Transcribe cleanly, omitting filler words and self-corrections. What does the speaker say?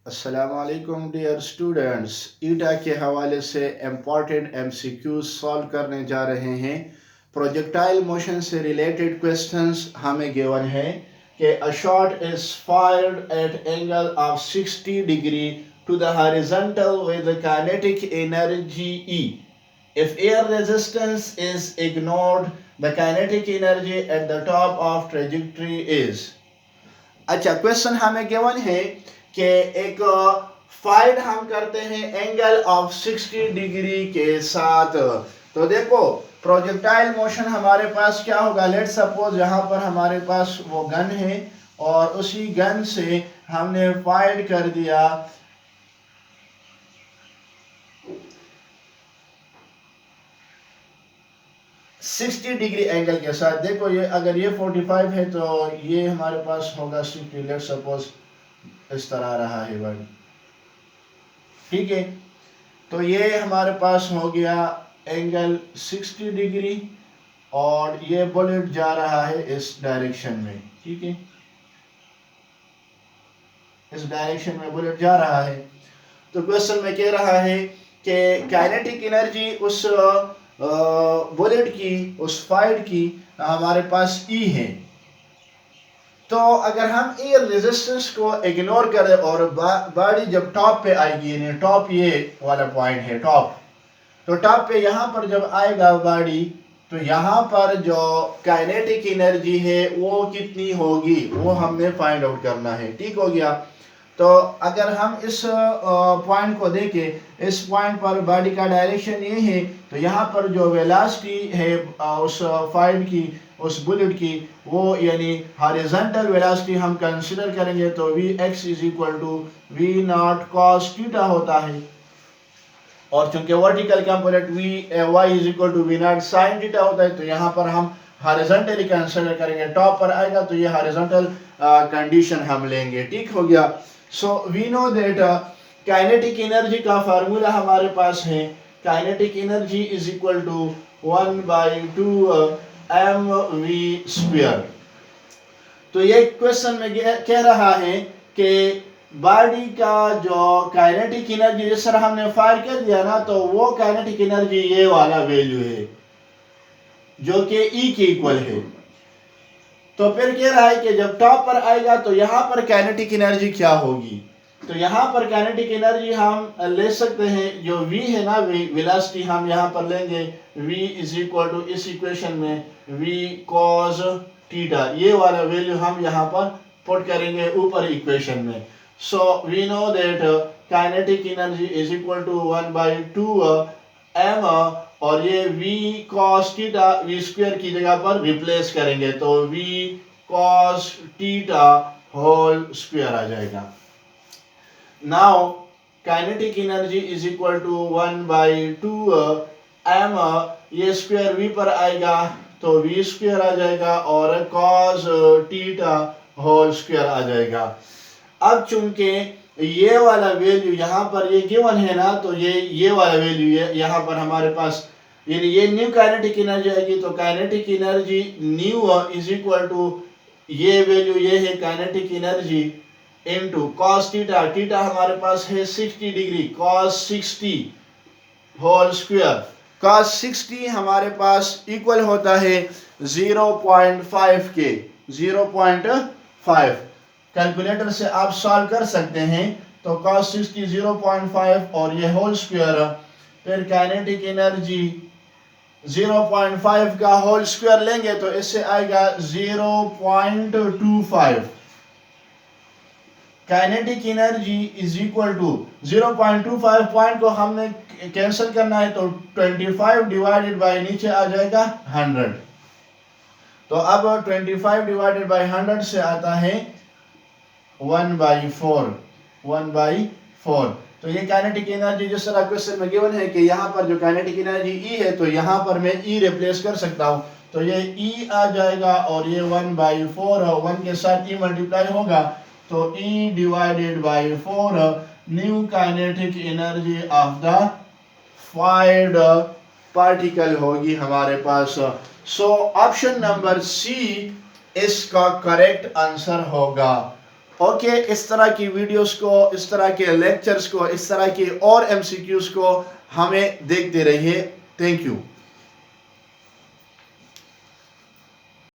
अस्सलामुअलैकुम dear students, ईटा के हवाले से इम्पॉर्टेंट एमसीक्यूज सॉल्व करने जा रहे हैं। प्रोजेक्टाइल मोशन से रिलेटेड क्वेश्चंस हमें गिवन है कि a shot is fired at angle of 60 degree to the horizontal with kinetic energy E. If air resistance is ignored, the kinetic energy at the top of trajectory is. अच्छा, question हमें given है कि एक find हम करते हैं angle of 60 degree के साथ। तो देखो, प्रोजेक्टाइल मोशन हमारे पास क्या होगा। लेट सपोज यहाँ पर हमारे पास वो गन है और उसी गन से हमने फाइंड कर दिया 60 डिग्री एंगल के साथ। देखो, ये अगर ये 45 है तो ये हमारे पास होगा 60। लेट सपोज इस तरह आ रहा है वर्ड, ठीक है। तो ये हमारे पास हो गया एंगल 60 डिग्री और ये बुलेट जा रहा है इस डायरेक्शन में, ठीक है। इस डायरेक्शन में बुलेट जा रहा है। तो क्वेश्चन में कह रहा है कि काइनेटिक एनर्जी उस बुलेट की, उस फाइट की हमारे पास E है। तो अगर हम एयर रेजिस्टेंस को इग्नोर करें और बॉडी जब टॉप पे आएगी, यानी टॉप ये वाला पॉइंट है टॉप, तो टॉप पे यहाँ पर जब आएगा बॉडी, तो यहाँ पर जो काइनेटिक एनर्जी है वो कितनी होगी वो हमने फाइंड आउट करना है, ठीक हो गया। तो अगर हम इस पॉइंट को देखें, इस पॉइंट पर बॉडी का डायरेक्शन ये है, तो यहाँ पर जो वेलोसिटी है उस फाइट की, उस बुलेट की, वो यानी हॉरिजॉन्टल वेलोसिटी हम कंसीडर करेंगे तो Vx is equal to V naught cos theta होता है। और चूंकि vertical component y is equal to V naught sin theta होता है, तो यहाँ पर हम हॉरिजॉन्टली कंसीडर करेंगे। टॉप पर आएगा तो ये हॉरिजॉन्टल कंडीशन हम लेंगे, ठीक हो गया। So we know that kinetic energy का फार्मूला हमारे पास है, kinetic energy is equal to 1/2 mv²। तो ये क्वेश्चन में कह रहा है कि बॉडी का जो काइनेटिक एनर्जी जिस तरह हमने फायर कर दिया ना, तो वो काइनेटिक एनर्जी ये वाला वैल्यू है जो कि E के इक्वल है। तो फिर कह रहा है कि जब टॉप पर आएगा तो यहाँ पर काइनेटिक एनर्जी क्या होगी। तो यहाँ पर काइनेटिक एनर्जी हम ले सकते हैं, जो V है ना, वेलोसिटी हम यहाँ पर लेंगे V इज इक्वल टू, इस इक्वेशन में V cos थीटा, ये वाला वैल्यू हम यहाँ पर पुट करेंगे ऊपर इक्वेशन में। So we know that kinetic energy is equal to 1/2 m, और ये V cos थीटा V² की जगह पर रिप्लेस करेंगे तो V cos theta whole square आ जाएगा। Now kinetic energy is equal to 1/2 m, ये स्क्वायर V पर आएगा तो V² आ जाएगा और cos थीटा होल स्क्वायर आ जाएगा। अब चूंकि ये वाला वैल्यू यहाँ पर ये गिवन है ना, तो ये वाला वैल्यू यहाँ पर हमारे पास, ये न्यू काइनेटिक एनर्जी आएगी। तो kinetic energy new is equal to, ये वैल्यू ये है kinetic energy into cos theta, theta हमारे पास है 60 degree, cos 60 whole square. cos 60 हमारे पास इक्वल होता है 0.5 के, 0.5। कैलकुलेटर से आप सॉल्व कर सकते हैं। तो cos 60 0.5 और ये होल स्क्वायर, फिर काइनेटिक एनर्जी 0.5 का होल स्क्वायर लेंगे तो इससे आएगा 0.25। Kinetic energy is equal to 0.25, point को हमने कैंसिल करना है तो 25 डिवाइडेड बाय नीचे आ जाएगा 100। तो अब 25 डिवाइडेड बाय 100 से आता है 1/4, 1/4। तो ये काइनेटिक एनर्जी जिस तरह क्वेश्चन में गिवन है कि यहाँ पर जो काइनेटिक एनर्जी E है, तो यहाँ पर मैं E रिप्लेस कर सकता हूँ। तो ये E आ जाएगा और ये 1/4 है, 1 के साथ E मल्टीप्लाई होगा तो E divided by 4 new kinetic energy of the fired particle होगी हमारे पास। सो ऑप्शन नंबर C इसका करेक्ट आंसर होगा। ओके, इस तरह की वीडियोस को, इस तरह के लेक्चर्स को, इस तरह की और MCQs को हमें देखते रहिए। Thank you.